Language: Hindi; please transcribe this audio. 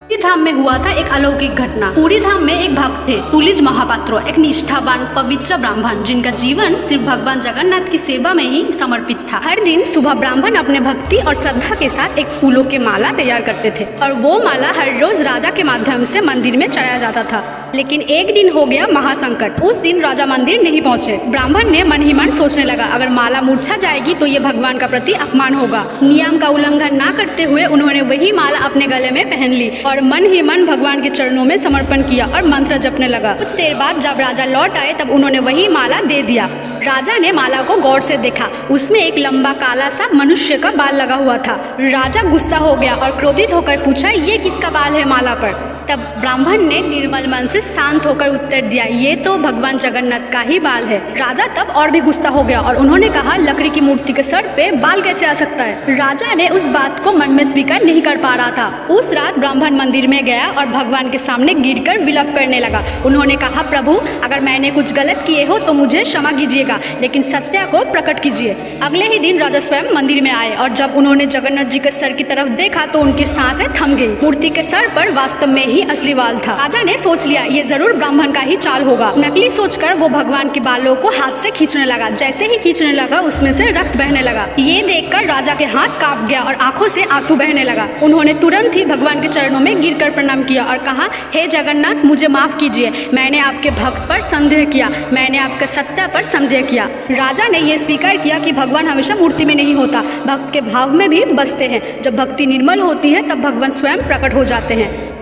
पूरी धाम में हुआ था एक अलौकिक घटना। पूरी धाम में एक भक्त थे, तुलिज महापात्रो, एक निष्ठावान पवित्र ब्राह्मण जिनका जीवन सिर्फ भगवान जगन्नाथ की सेवा में ही समर्पित था। हर दिन सुबह ब्राह्मण अपने भक्ति और श्रद्धा के साथ एक फूलों के माला तैयार करते थे और वो माला हर रोज राजा के माध्यम से मंदिर में चढ़ाया जाता था। लेकिन एक दिन हो गया महासंकट। उस दिन राजा मंदिर नहीं पहुंचे। ब्राह्मण ने मन ही मन सोचने लगा, अगर माला मुरझा जाएगी तो ये भगवान का प्रति अपमान होगा। नियम का उल्लंघन ना करते हुए उन्होंने वही माला अपने गले में पहन ली और मन ही मन भगवान के चरणों में समर्पण किया और मंत्र जपने लगा। कुछ देर बाद जब राजा लौट आए तब उन्होंने वही माला दे दिया। राजा ने माला को गौर से देखा। उसमें एक लंबा काला सा मनुष्य का बाल लगा हुआ था। राजा गुस्सा हो गया और क्रोधित होकर पूछा, ये किसका बाल है माला पर? तब ब्राह्मण ने निर्मल मन से शांत होकर उत्तर दिया, ये तो भगवान जगन्नाथ का ही बाल है। राजा तब और भी गुस्सा हो गया और उन्होंने कहा, लकड़ी की मूर्ति के सर पे बाल कैसे आ सकता है? राजा ने उस बात को मन में स्वीकार नहीं कर पा रहा था। उस रात ब्राह्मण मंदिर में गया और भगवान के सामने गिरकर विलाप करने लगा। उन्होंने कहा, प्रभु, अगर मैंने कुछ गलत किए हो तो मुझे क्षमा कीजिएगा, लेकिन सत्य को प्रकट कीजिए। अगले ही दिन राजा स्वयं मंदिर में आए और जब उन्होंने जगन्नाथ जी के सर की तरफ देखा तो उनकी सांसें थम गई। मूर्ति के सर पर वास्तव में ही असली बाल था। राजा ने सोच लिया, ये जरूर ब्राह्मण का ही चाल होगा। नकली सोचकर वो भगवान के बालों को हाथ से खींचने लगा। जैसे ही खींचने लगा उसमें से रक्त बहने लगा। ये देखकर राजा के हाथ कांप गया और आंखों से आंसू बहने लगा। उन्होंने तुरंत ही भगवान के चरणों में गिरकर प्रणाम किया और कहा, हे जगन्नाथ, मुझे माफ कीजिए। मैंने आपके भक्त पर संदेह किया, मैंने आपके सत्य पर संदेह किया। राजा ने यह स्वीकार किया कि भगवान हमेशा मूर्ति में नहीं होता, भक्त के भाव में भी बसते हैं। जब भक्ति निर्मल होती है तब भगवान स्वयं प्रकट हो जाते हैं।